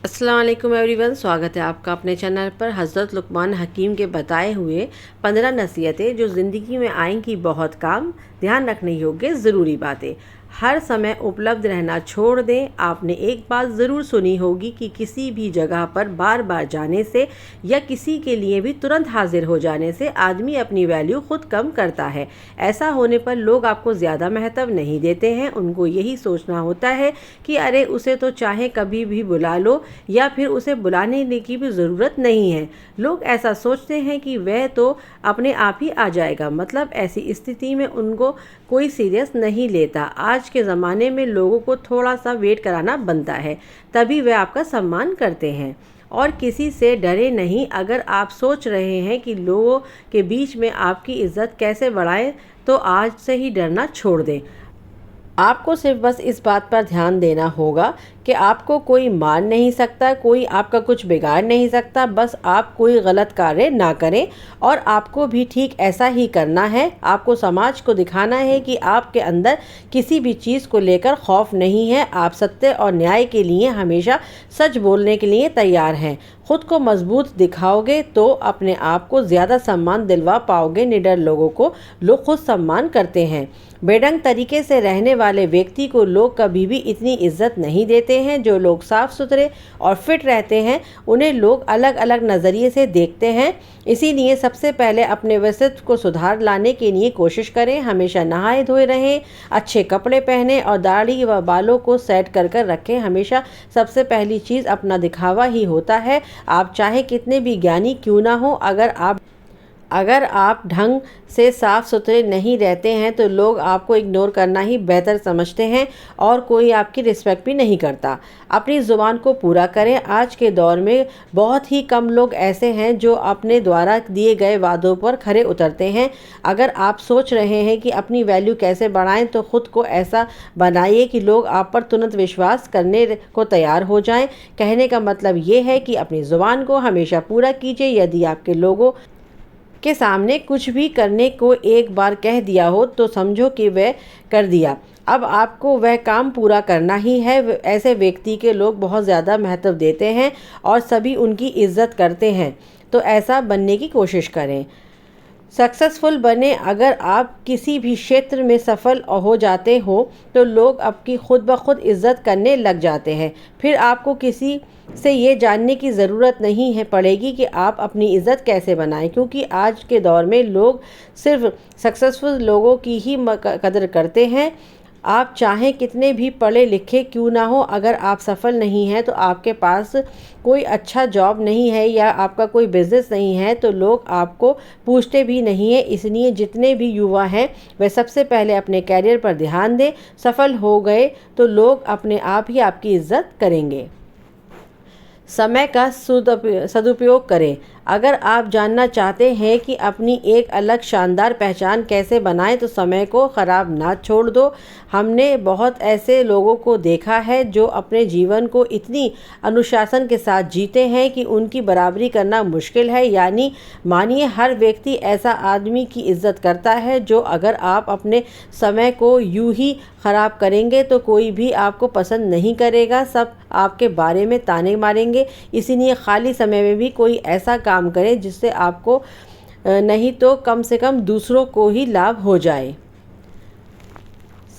अस्सलाम वालेकुम एवरीवन, स्वागत है आपका अपने चैनल पर। हज़रत लुक़मान हकीम के बताए हुए 15 नसीहतें जो ज़िंदगी में आएंगी बहुत काम, ध्यान रखने योग्य ज़रूरी बातें। हर समय उपलब्ध रहना छोड़ दें। आपने एक बात ज़रूर सुनी होगी कि किसी भी जगह पर बार बार जाने से या किसी के लिए भी तुरंत हाजिर हो जाने से आदमी अपनी वैल्यू खुद कम करता है। ऐसा होने पर लोग आपको ज़्यादा महत्व नहीं देते हैं। उनको यही सोचना होता है कि अरे उसे तो चाहे कभी भी बुला लो या फिर उसे बुलाने की भी ज़रूरत नहीं है। लोग ऐसा सोचते हैं कि वह तो अपने आप ही आ जाएगा। मतलब ऐसी स्थिति में उनको कोई सीरियस नहीं लेता। आज के ज़माने में लोगों को थोड़ा सा वेट कराना बनता है, तभी वे आपका सम्मान करते हैं। और किसी से डरे नहीं। अगर आप सोच रहे हैं कि लोगों के बीच में आपकी इज़्ज़त कैसे बढ़ाएं, तो आज से ही डरना छोड़ दें। आपको सिर्फ बस इस बात पर ध्यान देना होगा कि आपको कोई मार नहीं सकता, कोई आपका कुछ बिगाड़ नहीं सकता। बस आप कोई गलत कार्य ना करें और आपको भी ठीक ऐसा ही करना है। आपको समाज को दिखाना है कि आपके अंदर किसी भी चीज़ को लेकर खौफ नहीं है। आप सत्य और न्याय के लिए हमेशा सच बोलने के लिए तैयार हैं। खुद को मजबूत दिखाओगे तो अपने आप को ज़्यादा सम्मान दिलवा पाओगे। निडर लोगों को लोग खुद सम्मान करते हैं। बेढंग तरीके से रहने वाले व्यक्ति को लोग कभी भी इतनी इज्जत नहीं देते हैं। जो लोग साफ सुथरे और फिट रहते हैं उन्हें लोग अलग अलग नज़रिए से देखते हैं। इसीलिए सबसे पहले अपने व्यक्तित्व को सुधार लाने के लिए कोशिश करें। हमेशा नहाए धोए रहें, अच्छे कपड़े पहनें और दाढ़ी व बालों को सेट कर कर रखें। हमेशा सबसे पहली चीज़ अपना दिखावा ही होता है। आप चाहे कितने भी ज्ञानी क्यों ना हो, अगर आप ढंग से साफ़ सुथरे नहीं रहते हैं तो लोग आपको इग्नोर करना ही बेहतर समझते हैं और कोई आपकी रिस्पेक्ट भी नहीं करता। अपनी ज़ुबान को पूरा करें। आज के दौर में बहुत ही कम लोग ऐसे हैं जो अपने द्वारा दिए गए वादों पर खरे उतरते हैं। अगर आप सोच रहे हैं कि अपनी वैल्यू कैसे बढ़ाएं तो ख़ुद को ऐसा बनाइए कि लोग आप पर तुरंत विश्वास करने को तैयार हो जाएं। कहने का मतलब ये है कि अपनी ज़ुबान को हमेशा पूरा कीजिए। यदि आपके लोगों के सामने कुछ भी करने को एक बार कह दिया हो तो समझो कि वह कर दिया। अब आपको वह काम पूरा करना ही है। ऐसे व्यक्ति के लोग बहुत ज़्यादा महत्व देते हैं और सभी उनकी इज्जत करते हैं, तो ऐसा बनने की कोशिश करें। सक्सेसफुल बने। अगर आप किसी भी क्षेत्र में सफल हो जाते हो तो लोग आपकी खुद ब खुद इज़्ज़त करने लग जाते हैं। फिर आपको किसी से ये जानने की ज़रूरत नहीं है पड़ेगी कि आप अपनी इज़्ज़त कैसे बनाएं, क्योंकि आज के दौर में लोग सिर्फ सक्सेसफुल लोगों की ही कदर करते हैं। आप चाहें कितने भी पढ़े लिखे क्यों ना हो, अगर आप सफल नहीं हैं तो आपके पास कोई अच्छा जॉब नहीं है या आपका कोई बिज़नेस नहीं है तो लोग आपको पूछते भी नहीं है। इसलिए जितने भी युवा हैं वे सबसे पहले अपने कैरियर पर ध्यान दें। सफल हो गए तो लोग अपने आप ही आपकी इज़्ज़त करेंगे। समय का सदुपयोग करें। अगर आप जानना चाहते हैं कि अपनी एक अलग शानदार पहचान कैसे बनाएं तो समय को ख़राब ना छोड़ दो। हमने बहुत ऐसे लोगों को देखा है जो अपने जीवन को इतनी अनुशासन के साथ जीते हैं कि उनकी बराबरी करना मुश्किल है। यानी मानिए हर व्यक्ति ऐसा आदमी की इज़्ज़त करता है जो अगर आप अपने समय को यूं ही ख़राब करेंगे तो कोई भी आपको पसंद नहीं करेगा। सब आपके बारे में ताने मारेंगे। इसीलिए खाली समय में भी कोई ऐसा काम करें जिससे आपको नहीं तो कम से कम दूसरों को ही लाभ हो जाए।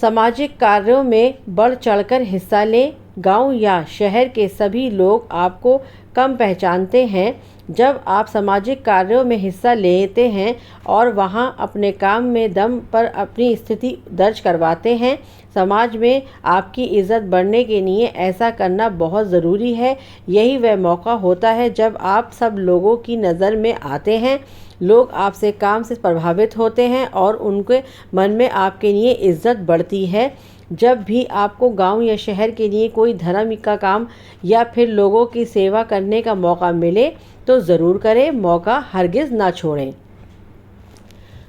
सामाजिक कार्यों में बढ़ चढ़कर हिस्सा लें। गांव या शहर के सभी लोग आपको कम पहचानते हैं। जब आप सामाजिक कार्यों में हिस्सा लेते हैं और वहां अपने काम में दम पर अपनी स्थिति दर्ज करवाते हैं, समाज में आपकी इज़्ज़त बढ़ने के लिए ऐसा करना बहुत ज़रूरी है। यही वह मौका होता है जब आप सब लोगों की नज़र में आते हैं। लोग आपसे काम से प्रभावित होते हैं और उनके मन में आपके लिए इज़्ज़त बढ़ती है। जब भी आपको गांव या शहर के लिए कोई धर्म का काम या फिर लोगों की सेवा करने का मौका मिले तो ज़रूर करें। मौका हरगिज़ ना छोड़ें।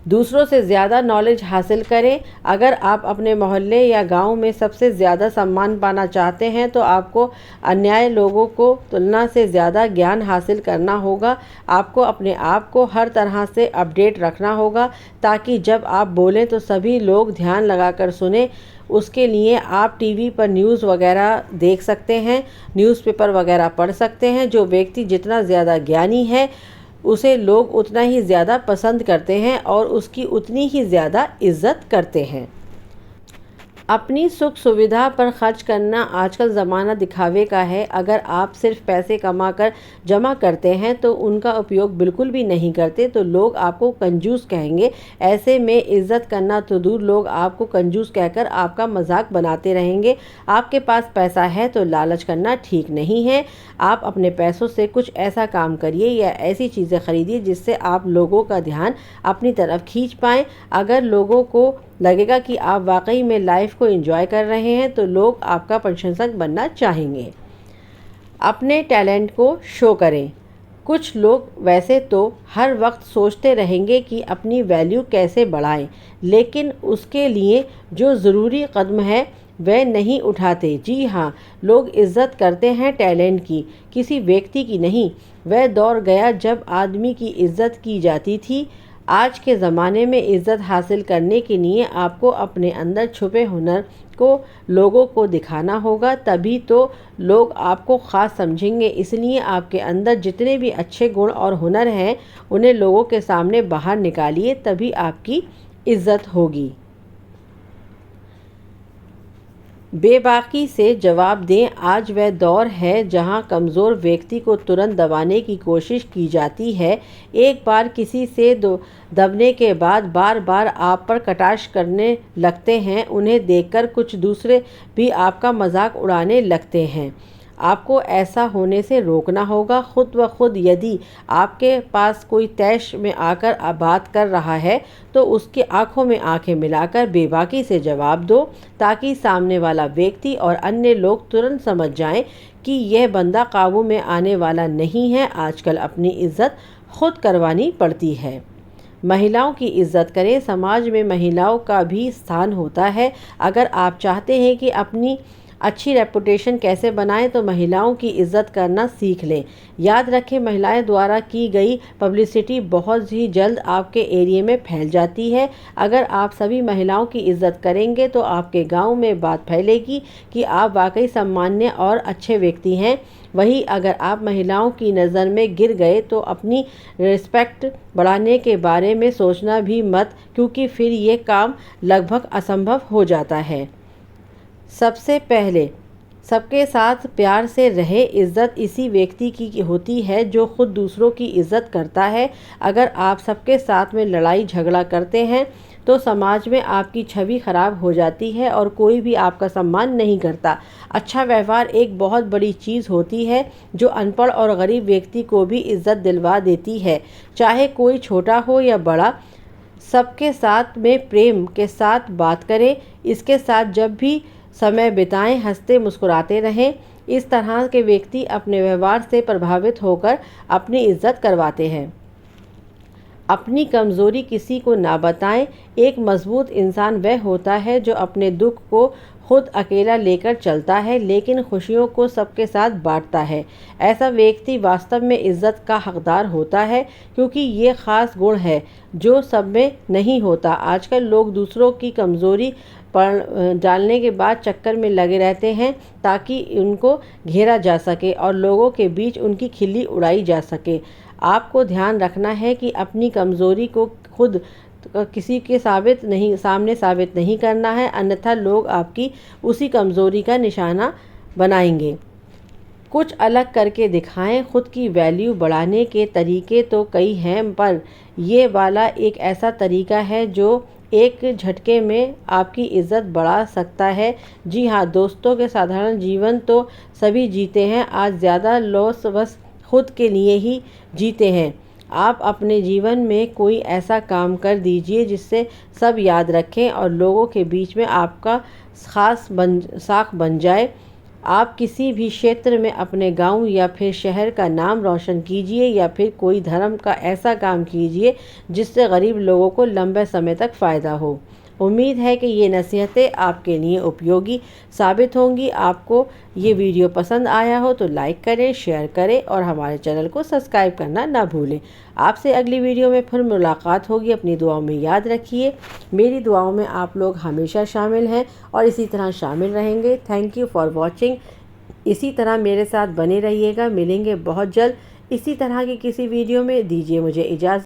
दूसरों से ज़्यादा नॉलेज हासिल करें। अगर आप अपने मोहल्ले या गांव में सबसे ज़्यादा सम्मान पाना चाहते हैं तो आपको अन्य लोगों को तुलना से ज़्यादा ज्ञान हासिल करना होगा। आपको अपने आप को हर तरह से अपडेट रखना होगा ताकि जब आप बोलें तो सभी लोग ध्यान लगाकर सुने। उसके लिए आप टीवी पर न्यूज़ वगैरह देख सकते हैं, न्यूज़पेपर वगैरह पढ़ सकते हैं। जो व्यक्ति जितना ज़्यादा ज्ञानी है उसे लोग उतना ही ज़्यादा पसंद करते हैं और उसकी उतनी ही ज़्यादा इज़्ज़त करते हैं। अपनी सुख सुविधा पर खर्च करना आजकल ज़माना दिखावे का है। अगर आप सिर्फ पैसे कमाकर जमा करते हैं तो उनका उपयोग बिल्कुल भी नहीं करते तो लोग आपको कंजूस कहेंगे। ऐसे में इज़्ज़त करना तो दूर, लोग आपको कंजूस कहकर आपका मजाक बनाते रहेंगे। आपके पास पैसा है तो लालच करना ठीक नहीं है। आप अपने पैसों से कुछ ऐसा काम करिए या ऐसी चीज़ें खरीदिए जिससे आप लोगों का ध्यान अपनी तरफ खींच पाएँ। अगर लोगों को लगेगा कि आप वाकई में लाइफ को एंजॉय कर रहे हैं तो लोग आपका प्रशंसक बनना चाहेंगे। अपने टैलेंट को शो करें। कुछ लोग वैसे तो हर वक्त सोचते रहेंगे कि अपनी वैल्यू कैसे बढ़ाएं, लेकिन उसके लिए जो ज़रूरी कदम है वह नहीं उठाते। जी हाँ, लोग इज़्ज़त करते हैं टैलेंट की, किसी व्यक्ति की नहीं। वह दौर गया जब आदमी की इज़्ज़त की जाती थी। आज के ज़माने में इज़्ज़त हासिल करने के लिए आपको अपने अंदर छुपे हुनर को लोगों को दिखाना होगा, तभी तो लोग आपको ख़ास समझेंगे। इसलिए आपके अंदर जितने भी अच्छे गुण और हुनर हैं उन्हें लोगों के सामने बाहर निकालिए, तभी आपकी इज़्ज़त होगी। बेबाकी से जवाब दें। आज वह दौर है जहां कमज़ोर व्यक्ति को तुरंत दबाने की कोशिश की जाती है। एक बार किसी से दबने के बाद बार बार आप पर कटाक्ष करने लगते हैं। उन्हें देखकर कुछ दूसरे भी आपका मजाक उड़ाने लगते हैं। आपको ऐसा होने से रोकना होगा। खुद ब खुद यदि आपके पास कोई तैश में आकर बात कर रहा है तो उसकी आंखों में आंखें मिलाकर बेबाकी से जवाब दो, ताकि सामने वाला व्यक्ति और अन्य लोग तुरंत समझ जाएं कि यह बंदा काबू में आने वाला नहीं है। आजकल अपनी इज़्ज़त खुद करवानी पड़ती है। महिलाओं की इज़्ज़त करें। समाज में महिलाओं का भी स्थान होता है। अगर आप चाहते हैं कि अपनी अच्छी रेपुटेशन कैसे बनाएं तो महिलाओं की इज़्ज़त करना सीख लें। याद रखें, महिलाएं द्वारा की गई पब्लिसिटी बहुत ही जल्द आपके एरिया में फैल जाती है। अगर आप सभी महिलाओं की इज़्ज़त करेंगे तो आपके गांव में बात फैलेगी कि आप वाकई सम्मान्य और अच्छे व्यक्ति हैं। वहीं अगर आप महिलाओं की नज़र में गिर गए तो अपनी रिस्पेक्ट बढ़ाने के बारे में सोचना भी मत, क्योंकि फिर ये काम लगभग असंभव हो जाता है। सबसे पहले सबके साथ प्यार से रहे। इज़्ज़त इसी व्यक्ति की होती है जो खुद दूसरों की इज़्ज़त करता है। अगर आप सबके साथ में लड़ाई झगड़ा करते हैं तो समाज में आपकी छवि खराब हो जाती है और कोई भी आपका सम्मान नहीं करता। अच्छा व्यवहार एक बहुत बड़ी चीज़ होती है जो अनपढ़ और गरीब व्यक्ति को भी इज़्ज़त दिलवा देती है, चाहे कोई छोटा हो या बड़ा। सबके साथ में प्रेम के साथ बात करें। इसके साथ जब भी समय बिताएं, हंसते मुस्कुराते रहें। इस तरह के व्यक्ति अपने व्यवहार से प्रभावित होकर अपनी इज़्ज़त करवाते हैं। अपनी कमज़ोरी किसी को ना बताएं। एक मजबूत इंसान वह होता है जो अपने दुख को खुद अकेला लेकर चलता है लेकिन खुशियों को सबके साथ बांटता है। ऐसा व्यक्ति वास्तव में इज़्ज़त का हकदार होता है, क्योंकि ये ख़ास गुण है जो सब में नहीं होता। आजकल लोग दूसरों की कमज़ोरी पर डालने के बाद चक्कर में लगे रहते हैं ताकि उनको घेरा जा सके और लोगों के बीच उनकी खिल्ली उड़ाई जा सके। आपको ध्यान रखना है कि अपनी कमज़ोरी को खुद किसी के सामने साबित नहीं करना है, अन्यथा लोग आपकी उसी कमज़ोरी का निशाना बनाएंगे। कुछ अलग करके दिखाएं। खुद की वैल्यू बढ़ाने के तरीके तो कई हैं, पर ये वाला एक ऐसा तरीका है जो एक झटके में आपकी इज़्ज़त बढ़ा सकता है। जी हाँ दोस्तों, के साधारण जीवन तो सभी जीते हैं, आज ज़्यादा लोग बस खुद के लिए ही जीते हैं। आप अपने जीवन में कोई ऐसा काम कर दीजिए जिससे सब याद रखें और लोगों के बीच में आपका खास साख बन जाए। आप किसी भी क्षेत्र में अपने गांव या फिर शहर का नाम रोशन कीजिए या फिर कोई धर्म का ऐसा काम कीजिए जिससे गरीब लोगों को लंबे समय तक फ़ायदा हो। उम्मीद है कि ये नसीहतें आपके लिए उपयोगी साबित होंगी। आपको ये वीडियो पसंद आया हो तो लाइक करें, शेयर करें और हमारे चैनल को सब्सक्राइब करना ना भूलें। आपसे अगली वीडियो में फिर मुलाकात होगी। अपनी दुआओं में याद रखिए, मेरी दुआओं में आप लोग हमेशा शामिल हैं और इसी तरह शामिल रहेंगे। Thank you for watching. इसी तरह मेरे साथ बने रहिएगा। मिलेंगे बहुत जल्द इसी तरह की किसी वीडियो में। दीजिए मुझे इजाज़त।